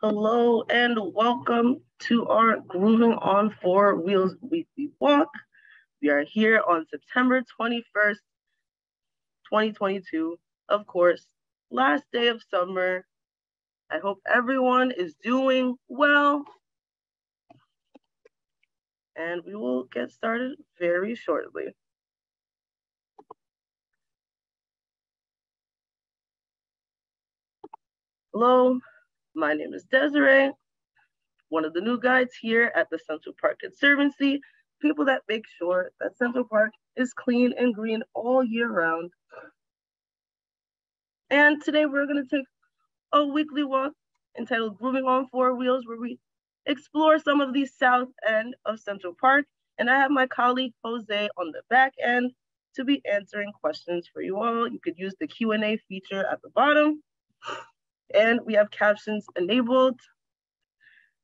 Hello and welcome to our Grooving on Four Wheels weekly walk. We are here on September 21st, 2022. Of course, last day of summer. I hope everyone is doing well. And we will get started very shortly. Hello, my name is Desiree, one of the new guides here at the Central Park Conservancy, people that make sure that Central Park is clean and green all year round. And today we're going to take a weekly walk entitled Grooving on Four Wheels, where we explore some of the south end of Central Park. And I have my colleague Jose on the back end to be answering questions for you all. You could use the Q&A feature at the bottom. And we have captions enabled.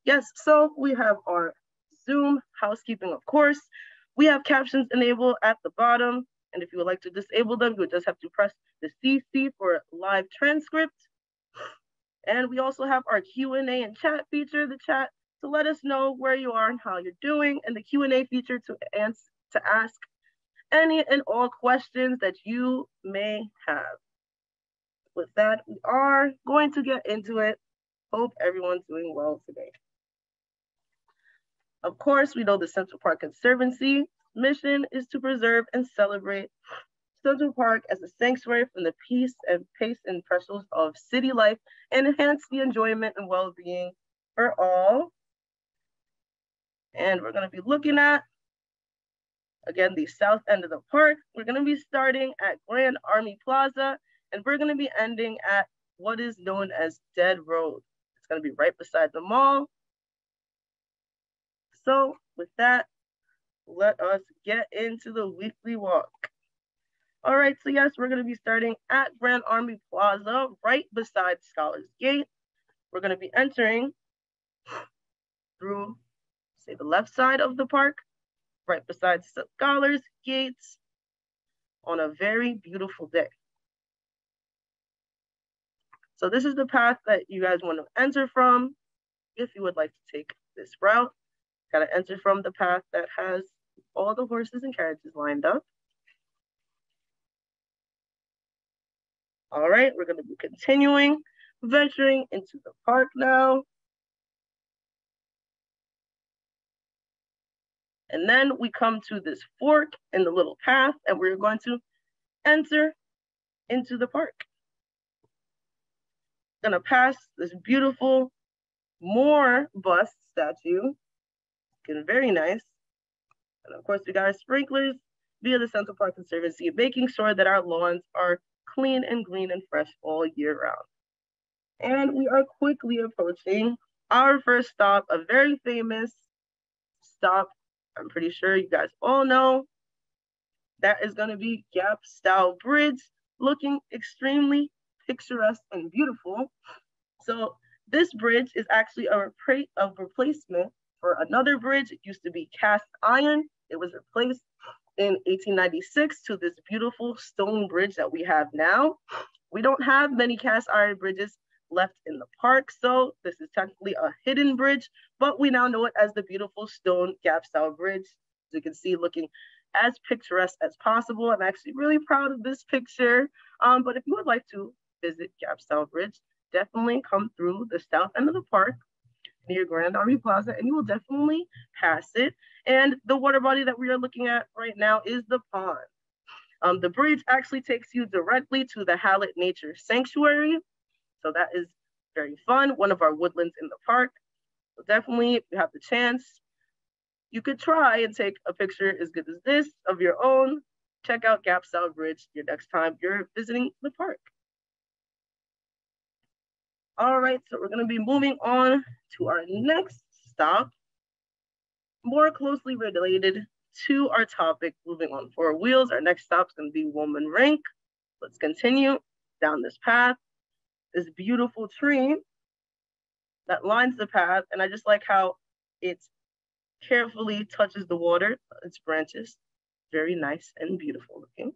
Yes, so we have our Zoom housekeeping, of course. We have captions enabled at the bottom. And if you would like to disable them, you would just have to press the CC for live transcript. And we also have our Q&A and chat feature, the chat to let us know where you are and how you're doing, and the Q&A feature to ask any and all questions that you may have. With that, we are going to get into it. Hope everyone's doing well today. Of course, we know the Central Park Conservancy mission is to preserve and celebrate Central Park as a sanctuary from the peace and pace and pressures of city life and enhance the enjoyment and well-being for all. And we're going to be looking at, again, the south end of the park. We're going to be starting at Grand Army Plaza, and we're going to be ending at what is known as Dead Road. It's going to be right beside the mall. So with that, let us get into the weekly walk. All right, so yes, we're going to be starting at Grand Army Plaza, right beside Scholars Gate. We're going to be entering through, say, the left side of the park, right beside Scholars Gates, on a very beautiful day. So this is the path that you guys want to enter from if you would like to take this route. Got to enter from the path that has all the horses and carriages lined up. All right, we're going to be continuing, venturing into the park now. And then we come to this fork in the little path, and we're going to enter into the park. Gonna pass this beautiful Moore bust statue. Looking very nice. And of course, we got our sprinklers via the Central Park Conservancy, making sure that our lawns are clean and green and fresh all year round. And we are quickly approaching our first stop, a very famous stop. I'm pretty sure you guys all know. That is going to be Gap Style Bridge, looking extremely picturesque and beautiful. So this bridge is actually a replacement for another bridge. It used to be cast iron. It was replaced in 1896 to this beautiful stone bridge that we have now. We don't have many cast iron bridges left in the park, so this is technically a hidden bridge, but we now know it as the beautiful stone Gap Style Bridge. As you can see, looking as picturesque as possible. I'm actually really proud of this picture, but if you would like to visit Gap Style Bridge, definitely come through the south end of the park near Grand Army Plaza, and you will definitely pass it. And the water body that we are looking at right now is the pond. The bridge actually takes you directly to the Hallett Nature Sanctuary. So that is very fun, one of our woodlands in the park. So definitely, if you have the chance, you could try and take a picture as good as this of your own. Check out Gap Style Bridge your next time you're visiting the park. All right, so we're going to be moving on to our next stop, more closely related to our topic, moving on four wheels. Our next stop is going to be Woman Rink. Let's continue down this path. This beautiful tree that lines the path, and I just like how it carefully touches the water, its branches. Very nice and beautiful looking.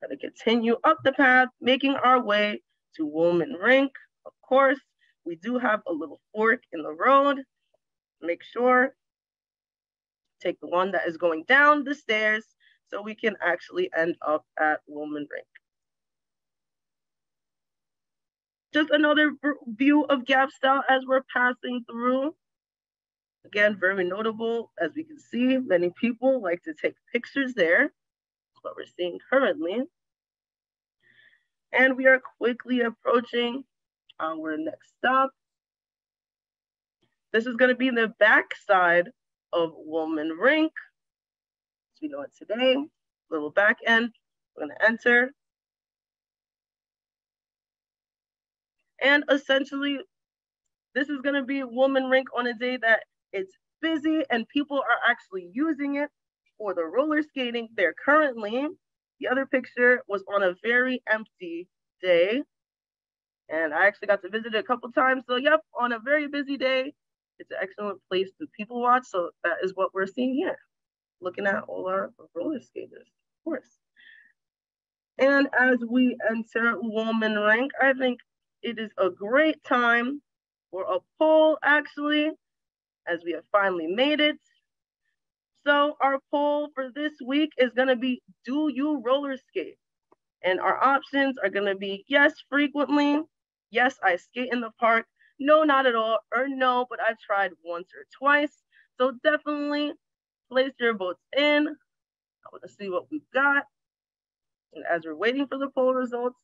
Gonna continue up the path, making our way to Woman Rink. Of course, we do have a little fork in the road. Make sure, take the one that is going down the stairs so we can actually end up at Woman Rink. Just another view of Gap Style as we're passing through. Again, very notable. As we can see, many people like to take pictures there. That's what we're seeing currently. And we are quickly approaching our next stop. This is going to be the back side of Woman Rink, as we know it today. Little back end. We're going to enter. And essentially, this is going to be Woman Rink on a day that it's busy and people are actually using it for the roller skating there currently. The other picture was on a very empty day. And I actually got to visit it a couple times. So yep, on a very busy day, it's an excellent place to people watch. So that is what we're seeing here. Looking at all our roller skaters, of course. And as we enter Woman Rink, I think it is a great time for a poll, actually, as we have finally made it. So our poll for this week is going to be, do you roller skate? And our options are going to be yes, frequently, yes, I skate in the park, no, not at all, or no, but I've tried once or twice. So definitely place your votes in. I want to see what we've got. And as we're waiting for the poll results,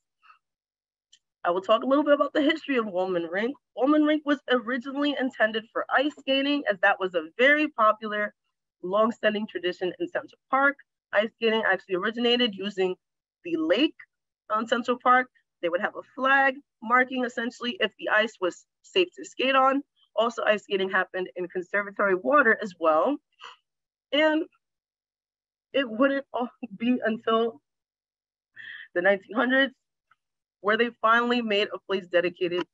I will talk a little bit about the history of Woman Rink. Woman Rink was originally intended for ice skating, as that was a very popular, long-standing tradition in Central Park. Ice skating actually originated using the lake on Central Park. They would have a flag marking essentially if the ice was safe to skate on. Also, ice skating happened in conservatory water as well. And it wouldn't be until the 1900s where they finally made a place dedicated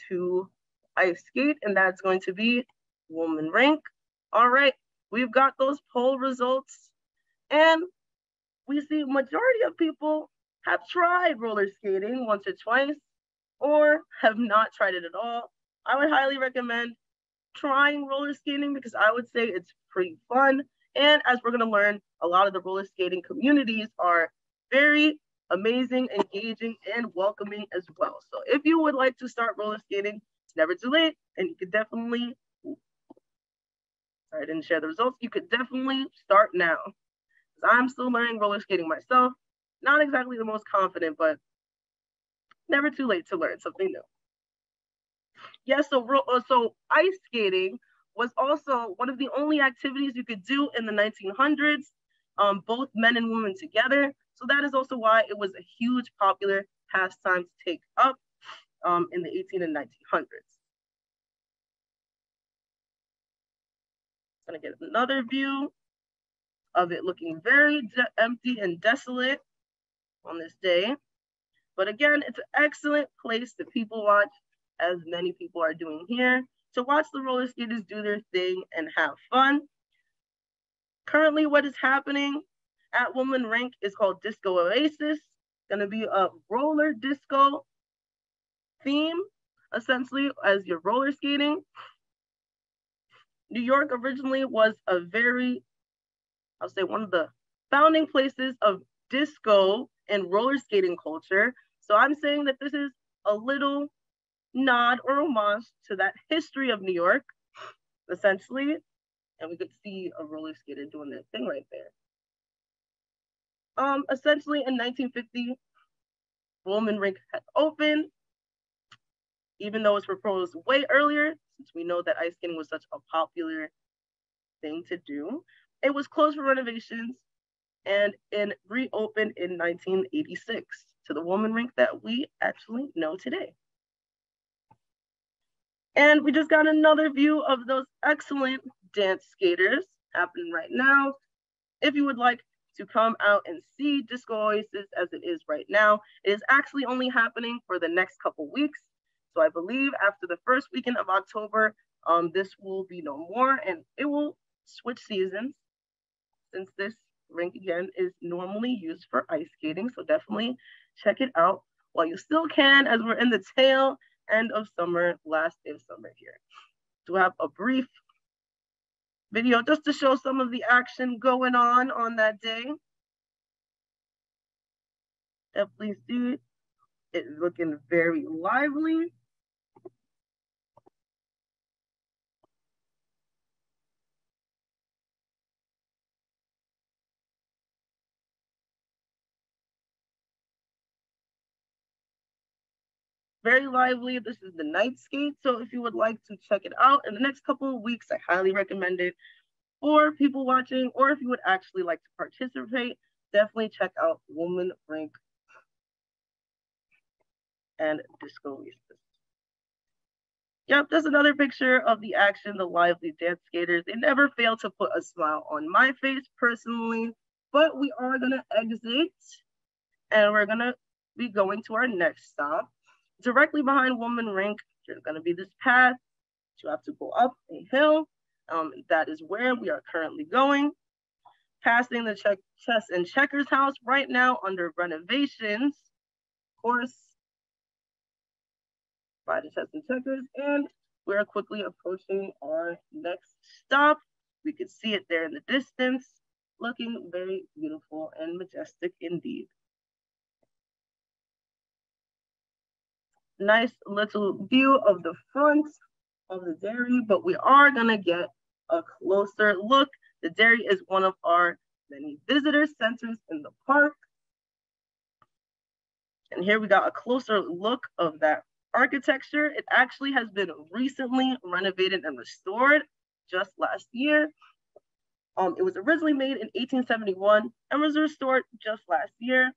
to ice skate, and that's going to be Woman Rink. All right, we've got those poll results, and we see majority of people have tried roller skating once or twice, or have not tried it at all. I would highly recommend trying roller skating because I would say it's pretty fun. And as we're gonna learn, a lot of the roller skating communities are very amazing, engaging, and welcoming as well. So if you would like to start roller skating, it's never too late, and you could definitely, sorry, I didn't share the results, you could definitely start now. I'm still learning roller skating myself. Not exactly the most confident, but never too late to learn something new. Yes, so ice skating was also one of the only activities you could do in the 1900s, both men and women together. So that is also why it was a huge popular pastime to take up in the 18 and 1900s. I'm gonna get another view of it looking very empty and desolate on this day. But again, it's an excellent place to people watch, as many people are doing here, to watch the roller skaters do their thing and have fun. Currently, what is happening at Woman Rink is called Disco Oasis. It's gonna be a roller disco theme, essentially, as you're roller skating. New York originally was a very, I'll say, one of the founding places of disco and roller skating culture. So I'm saying that this is a little nod or homage to that history of New York, essentially. And we could see a roller skater doing their thing right there. Essentially in 1950, Woman Rink had opened, even though it was proposed way earlier, since we know that ice skating was such a popular thing to do. It was closed for renovations and reopened in 1986 to the Woman Rink that we actually know today. And we just got another view of those excellent dance skaters happening right now. If you would like to come out and see Disco Oasis as it is right now, it is actually only happening for the next couple weeks. So I believe after the first weekend of October, this will be no more, and it will switch seasons, since this rink again is normally used for ice skating. So definitely check it out while you still can, as we're in the tail end of summer, last day of summer here. To have a brief video just to show some of the action going on that day. Definitely see it looking very lively. Very lively. This is the night skate. So if you would like to check it out in the next couple of weeks, I highly recommend it. For people watching, or if you would actually like to participate, definitely check out Woman Rink and Disco Oasis. Yep, that's another picture of the action, the lively dance skaters. They never fail to put a smile on my face personally, but we are gonna exit and we're gonna be going to our next stop. Directly behind Woman Rink, there's gonna be this path. You have to go up a hill. That is where we are currently going. Passing the Chess and Checkers house right now under renovations, of course, by the Chess and Checkers, and we're quickly approaching our next stop. We can see it there in the distance, looking very beautiful and majestic indeed. Nice little view of the front of the dairy, but we are gonna get a closer look. The dairy is one of our many visitor centers in the park. And here we got a closer look of that architecture. It actually has been recently renovated and restored just last year. It was originally made in 1871 and was restored just last year.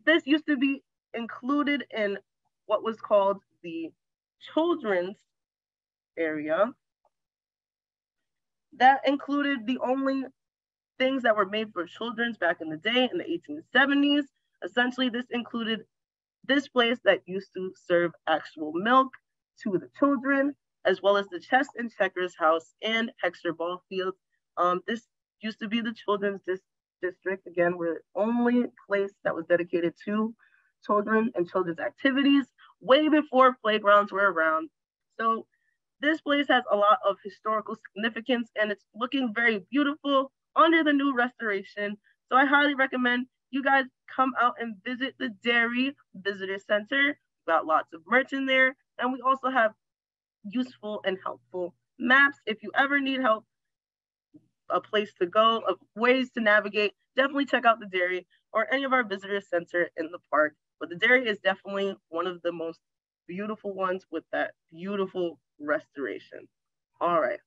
This used to be included in what was called the children's area. That included the only things that were made for children's back in the day in the 1870s. Essentially, this included this place that used to serve actual milk to the children, as well as the Chess and Checkers house and Hexter ball field. This used to be the children's district. Again, we're the only place that was dedicated to children and children's activities way before playgrounds were around. So this place has a lot of historical significance and it's looking very beautiful under the new restoration. So I highly recommend you guys come out and visit the Dairy Visitor Center. We've got lots of merch in there. And we also have useful and helpful maps. If you ever need help, a place to go, ways to navigate, definitely check out the Dairy or any of our visitor center in the park. But the Dairy is definitely one of the most beautiful ones with that beautiful restoration. All right,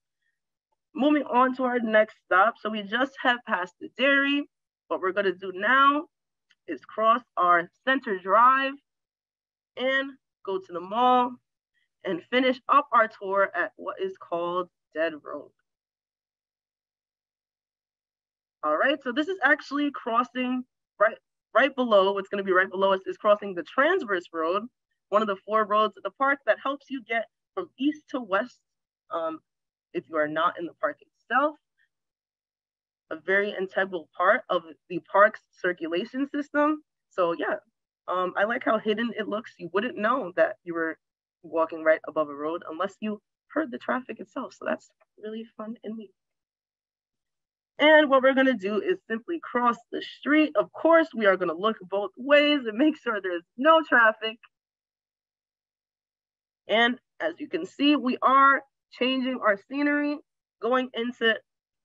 moving on to our next stop. So we just have passed the Dairy. What we're gonna do now is cross our Center Drive and go to the mall and finish up our tour at what is called Dead Road. All right, so this is actually crossing right below, what's gonna be right below us is crossing the Transverse Road, one of the 4 roads of the park that helps you get from east to west if you are not in the park itself. A very integral part of the park's circulation system. So yeah, I like how hidden it looks. You wouldn't know that you were walking right above a road unless you heard the traffic itself. So that's really fun and neat. And what we're gonna do is simply cross the street. Of course, we are gonna look both ways and make sure there's no traffic. And as you can see, we are changing our scenery, going into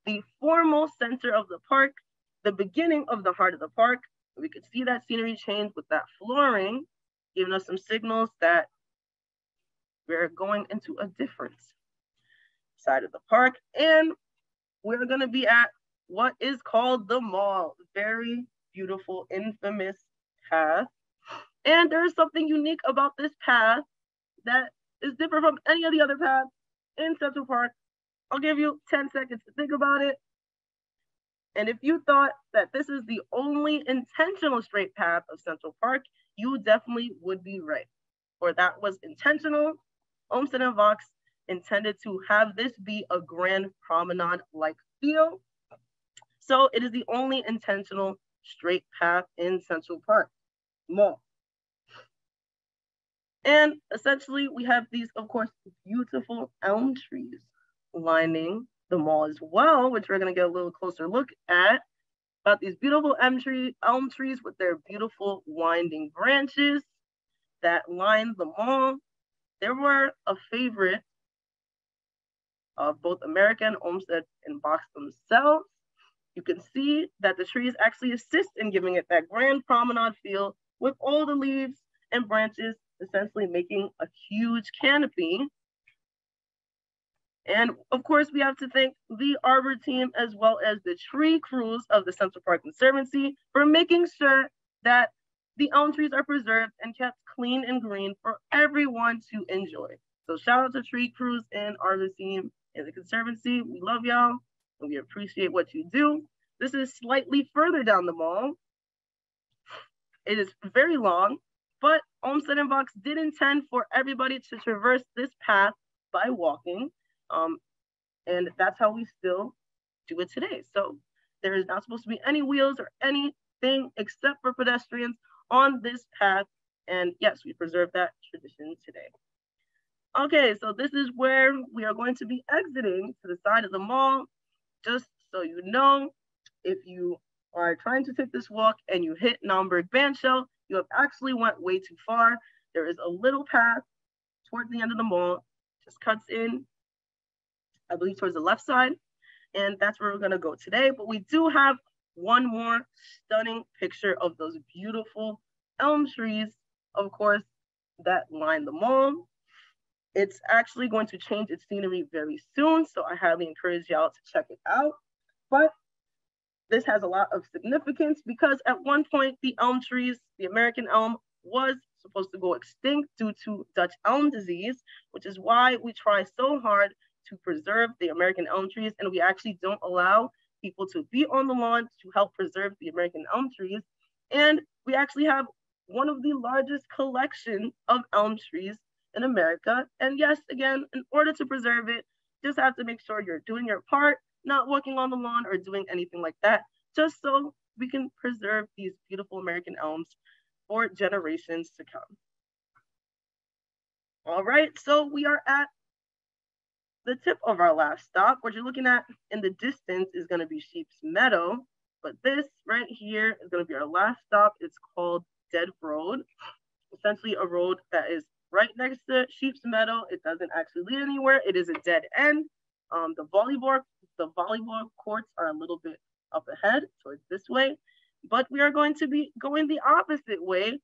the formal center of the park, the beginning of the heart of the park. We could see that scenery change with that flooring, giving us some signals that we're going into a different side of the park. And we're gonna be at what is called the mall. Very beautiful, infamous path. And there is something unique about this path that is different from any of the other paths in Central Park. I'll give you 10 seconds to think about it. And if you thought that this is the only intentional straight path of Central Park, you definitely would be right. For that was intentional. Olmsted and Vox intended to have this be a grand promenade-like feel. So it is the only intentional straight path in Central Park Mall. And essentially, we have these, of course, beautiful elm trees lining the mall as well, which we're going to get a little closer look at. About these beautiful elm trees with their beautiful winding branches that line the mall. They were a favorite of both American, Olmsted, and Box themselves. You can see that the trees actually assist in giving it that grand promenade feel with all the leaves and branches essentially making a huge canopy. And of course, we have to thank the Arbor team as well as the tree crews of the Central Park Conservancy for making sure that the elm trees are preserved and kept clean and green for everyone to enjoy. So shout out to tree crews and Arbor team and the Conservancy. We love y'all and we appreciate what you do. This is slightly further down the mall. It is very long, but Olmsted and Box did intend for everybody to traverse this path by walking. And that's how we still do it today. So there is not supposed to be any wheels or anything except for pedestrians on this path. And yes, we preserve that tradition today. Okay, so this is where we are going to be exiting to the side of the mall. Just so you know, if you are trying to take this walk and you hit Naumburg Bandshell, you have actually went way too far. There is a little path towards the end of the mall, just cuts in, I believe towards the left side, and that's where we're gonna go today. But we do have one more stunning picture of those beautiful elm trees, of course, that line the mall. It's actually going to change its scenery very soon, so I highly encourage y'all to check it out. But this has a lot of significance because at one point, the elm trees, the American elm, was supposed to go extinct due to Dutch elm disease, which is why we try so hard to preserve the American elm trees, and we actually don't allow people to be on the lawn to help preserve the American elm trees. And we actually have one of the largest collections of elm trees in America. And yes, again, in order to preserve it, just have to make sure you're doing your part, not walking on the lawn or doing anything like that, just so we can preserve these beautiful American elms for generations to come. All right, so we are at the tip of our last stop. What you're looking at in the distance is going to be Sheep's Meadow, but this right here is going to be our last stop. It's called Dead Road, essentially a road that is right next to Sheep's Meadow. It doesn't actually lead anywhere. It is a dead end. The volleyball courts are a little bit up ahead towards this way, but we are going to be going the opposite way,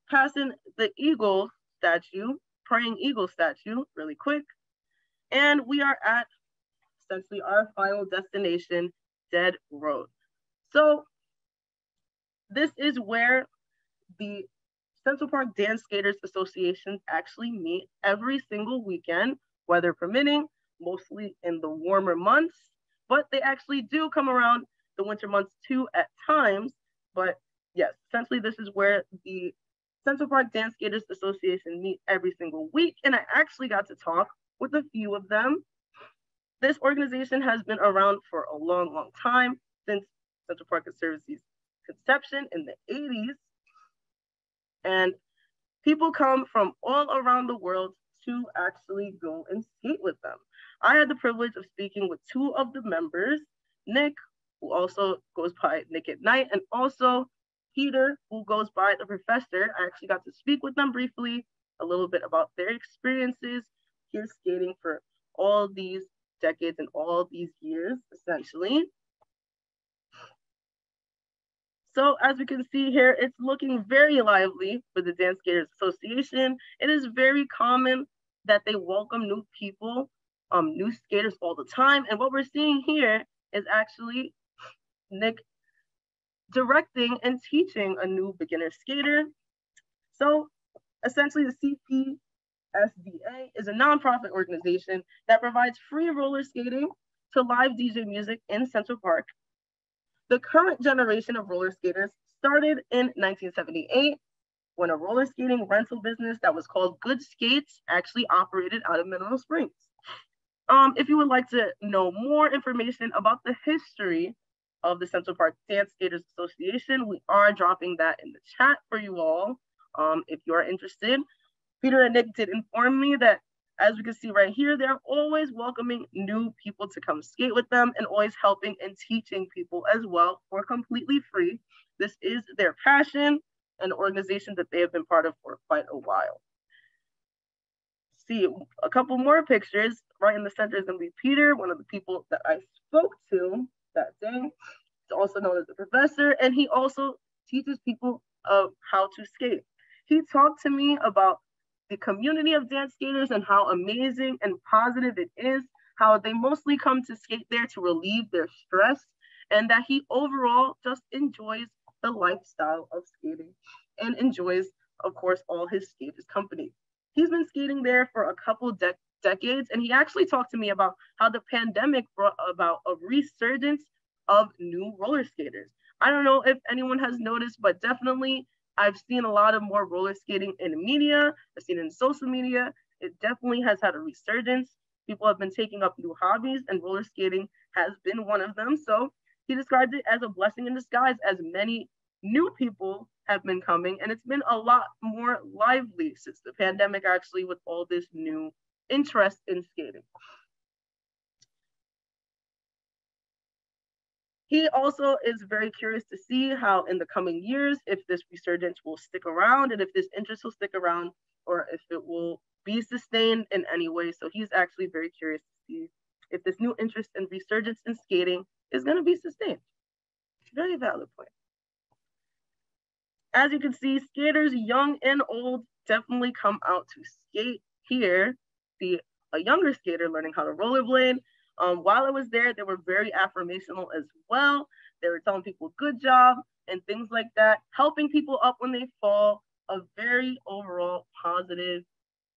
passing the eagle statue, praying eagle statue really quick. And we are at essentially our final destination, Dead Road. So this is where the Central Park Dance Skaters Association actually meet every single weekend, weather permitting, mostly in the warmer months, but they actually do come around the winter months too at times. But yes, essentially this is where the Central Park Dance Skaters Association meet every single week, and I actually got to talk with a few of them. This organization has been around for a long, long time, since Central Park Conservancy's conception in the 80s. And people come from all around the world to actually go and skate with them. I had the privilege of speaking with two of the members, Nick, who also goes by Nick at Night, and also Peter, who goes by the Professor. I actually got to speak with them briefly, a little bit about their experiences here skating for all these decades and all these years, essentially. So as we can see here, it's looking very lively for the Dance Skaters Association. It is very common that they welcome new people, new skaters all the time. And what we're seeing here is actually Nick directing and teaching a new beginner skater. So essentially the CPSDA is a nonprofit organization that provides free roller skating to live DJ music in Central Park. The current generation of roller skaters started in 1978 when a roller skating rental business that was called Good Skates actually operated out of Mineral Springs. If you would like to know more information about the history of the Central Park Dance Skaters Association, we are dropping that in the chat for you all. If you are interested, Peter and Nick did inform me that, as we can see right here, they're always welcoming new people to come skate with them and always helping and teaching people as well for completely free. This is their passion, an organization that they have been part of for quite a while. See a couple more pictures. Right in the center is going to be Peter, one of the people that I spoke to that day. He's also known as the professor, and he also teaches people how to skate. He talked to me about the community of dance skaters and how amazing and positive it is, how they mostly come to skate there to relieve their stress, and that he overall just enjoys the lifestyle of skating and enjoys, of course, all his skaters' company. He's been skating there for a couple decades, and he actually talked to me about how the pandemic brought about a resurgence of new roller skaters. I don't know if anyone has noticed, but definitely I've seen a lot of more roller skating in media. I've seen it in social media. It definitely has had a resurgence. People have been taking up new hobbies, and roller skating has been one of them. So he described it as a blessing in disguise, as many new people have been coming, and it's been a lot more lively since the pandemic, actually, with all this new interest in skating. He also is very curious to see how in the coming years, if this resurgence will stick around and if this interest will stick around or if it will be sustained in any way. So he's actually very curious to see if this new interest and resurgence in skating is going to be sustained. Very valid point. As you can see, skaters young and old definitely come out to skate here. See a younger skater learning how to rollerblade. While I was there, they were very affirmational as well. They were telling people good job and things like that, helping people up when they fall. A very overall positive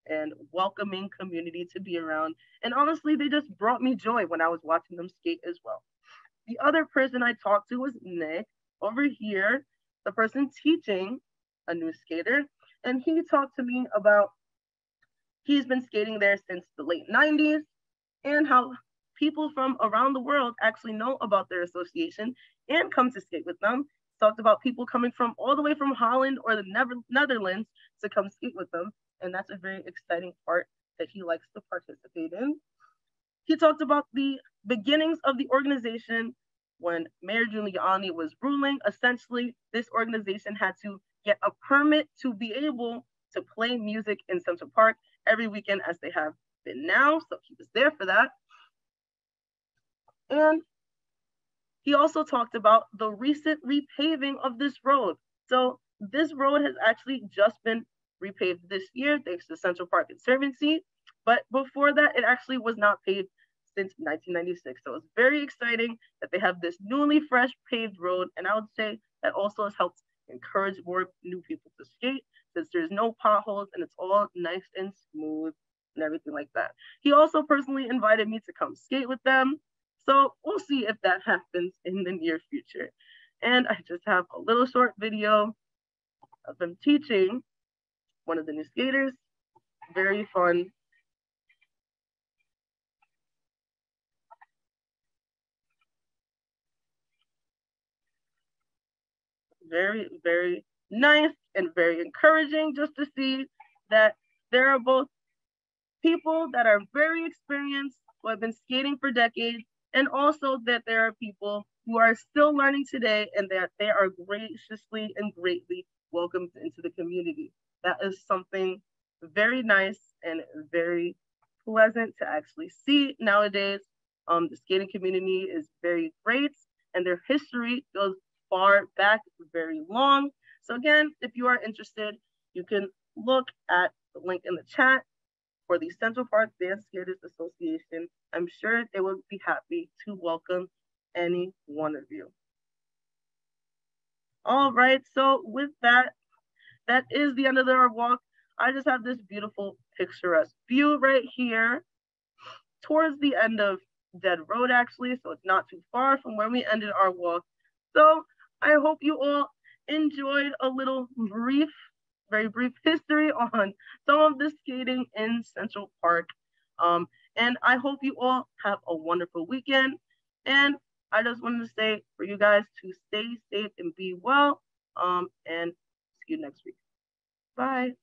and welcoming community to be around. And honestly, they just brought me joy when I was watching them skate as well. The other person I talked to was Nick over here, the person teaching a new skater. And he talked to me about he's been skating there since the late 90s and how people from around the world actually know about their association and come to skate with them. Talked about people coming from all the way from Holland or the Netherlands to come skate with them. And that's a very exciting part that he likes to participate in. He talked about the beginnings of the organization when Mayor Giuliani was ruling. Essentially, this organization had to get a permit to be able to play music in Central Park every weekend as they have been now. So he was there for that. And he also talked about the recent repaving of this road. So this road has actually just been repaved this year thanks to Central Park Conservancy. But before that, it actually was not paved since 1996. So it's very exciting that they have this newly fresh paved road. And I would say that also has helped encourage more new people to skate since there's no potholes and it's all nice and smooth and everything like that. He also personally invited me to come skate with them. So we'll see if that happens in the near future. And I just have a little short video of them teaching one of the new skaters. Very fun. Very, very nice and very encouraging just to see that there are both people that are very experienced who have been skating for decades, and also that there are people who are still learning today and that they are graciously and greatly welcomed into the community. That is something very nice and very pleasant to actually see nowadays. The skating community is very great and their history goes far back, very long. So again, if you are interested, you can look at the link in the chat for the Central Park Dance Skaters Association. I'm sure they will be happy to welcome any one of you. All right, so with that, that is the end of our walk. I just have this beautiful picturesque view right here towards the end of Dead Road, actually, so it's not too far from where we ended our walk. So I hope you all enjoyed a little brief, very brief history on some of the skating in Central Park. And I hope you all have a wonderful weekend. And I just wanted to say for you guys to stay safe and be well. And see you next week. Bye.